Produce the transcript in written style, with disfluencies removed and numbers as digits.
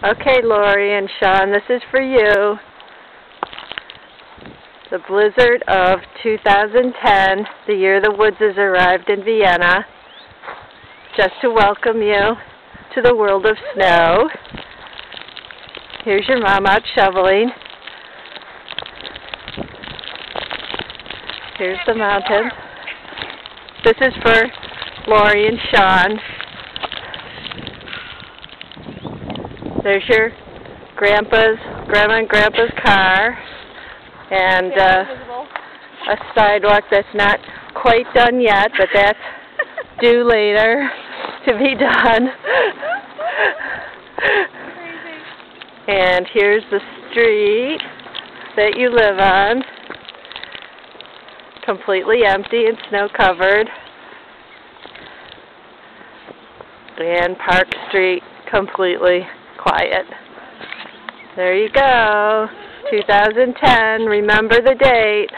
Okay, Lori and Sean, this is for you. The blizzard of 2010, the year the Woodses arrived in Vienna, just to welcome you to the world of snow. Here's your mom out shoveling. Here's the mountains. This is for Lori and Sean. There's your grandma and grandpa's car, and a sidewalk that's not quite done yet, but that's due later to be done. And here's the street that you live on, completely empty and snow-covered. And Park Street, completely quiet. There you go. 2010. Remember the date.